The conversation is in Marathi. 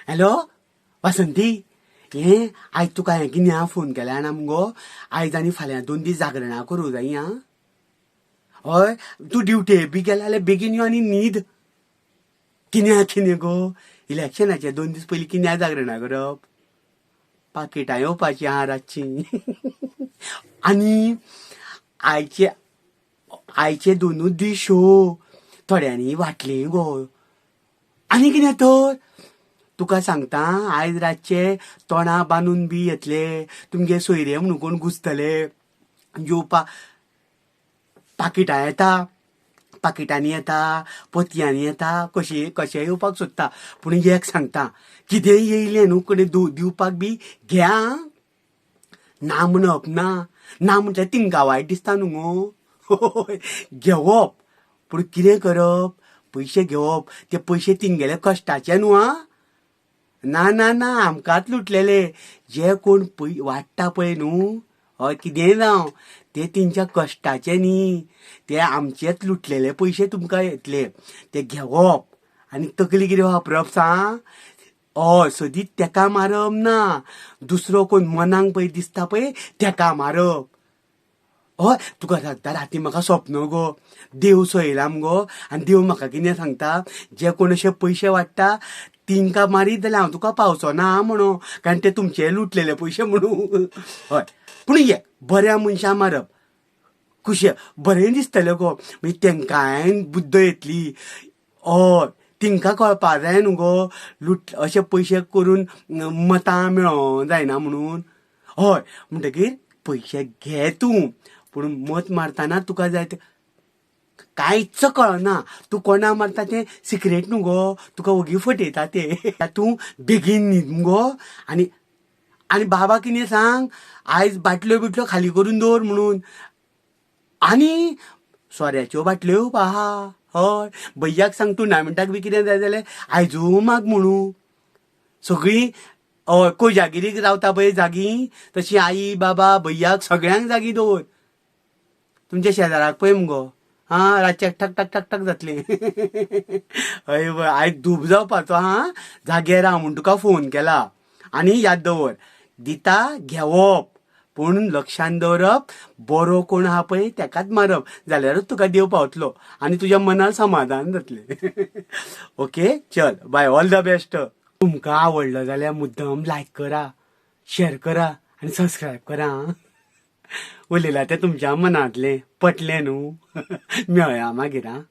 हॅलो वासंती, हे आयज तुका हें कितें हांव फोन केला जाणा मुगो, आयज आनी फाल्यां 2 दीस जागरणां करूं जायी आं. हय, तूं ड्युटेक बी गेला जाल्यार बेगीन यो आनी न्हीद. कितें गो, इलेक्शनाचे 2 दीस पयलीं कित्याक जागरणां करप? पाकिटां येवपाची आहा रातची. आनी आयचे 2 दीस शो थोड्यांनी वाटली गो. आनी कितें तर तुका सांगता, आयज रातचे तोंडां बांदून बी येतले, तुमगे सोयरे म्हणून कोण घुसतले जेवपाक. पाकिटां येता, पाकिटांनी येता, पोतयांनी येता, कशे येवपाक सोदता. पूण एक सांगता, कितें येयलें न्हू कडेन दिवपाक बी घ्या. ना म्हणप ना, ना म्हटल्यार तिंका वायट दिसता न्हू. घेवप, पूण कितें करप, पयशे घेवप. ते पयशे तिंगेले कश्टाचे न्हू. आं, ना ना ना, आमकांच लुटलेले. जे कोण वाडटा पळय न्हू, हय कितेंय जावं, ते तेंच्या कश्टाचे न्ही, ते आमचेच लुटलेले पयशे तुमकां येतले. ते घेवप आनी तकली कितें वापरप सांग. हय, सदीत तेका मारप ना, दुसरो कोण मनाक पळय दिसता पळय तेका मारप. हय, तुका सांगता, राती म्हाका स्वप्न गो, देव सयला मुगो. आनी देव म्हाका कितें सांगता, जे कोण अशे पयशे वाडटा तिंका मारीत जाल्यार हांव तुका पावचो ना म्हणो, कारण ते तुमचे लुटलेले पयशे म्हणून. हय, पूण ये बऱ्या मनशां मारप, खुशी बरें दिसतलें गो. मागीर तेंकाय बुद्द येतली. हय, तिंका कळपा जाय न्हू गो, अशे पयशे करून मतां मेळो जायना म्हणून. हय, म्हणटकीर पयशे घे तूं, पूण मत मारतना तुका जाय ते कांयच कळना. तूं कोणा मारता तें सिक्रेट न्हू गो, तुका ओगी फटयता ते. तूं बेगीन न्हीद मुगो. आनी बाबा कितें सांग, आयज बाटल्यो बिटल्यो खाली करून दवर म्हणून. आनी सोऱ्याच्यो बाटल्यो येवपा आहा. हय, भैयाक सांग, टुर्नामेंटाक बी कितें जाय जाल्यार आयजू माग म्हणून. सगळीं हय कोजागिरीक रावता पळय जागी, तशी आई बाबा भैयाक सगळ्यांक जागी दवर. तुमच्या शेजाराक पळय मुगो, हा रातचे ठक ठक ठक ठक जातली. हय आयज धूप जावपाचो हा, जाग्यार राव म्हूण तुका फोन केला. आनी याद दवर, दिता घेवप, पूण लक्षान दवरप, बरो कोण आहा पळय तेकाच मारप, जाल्यारूच तुका देव पावतलो आनी तुज्या मनाक समाधान जातलें. ओके, चल बाय, ऑल द बेस्ट. तुमकां आवडलं जाल्यार मुद्दम लायक करा, शेअर करा आनी सबस्क्रायब करा. उलयलां तें तुमच्या मनांतलें, पटलें न्हू. मेळया मागीर आं.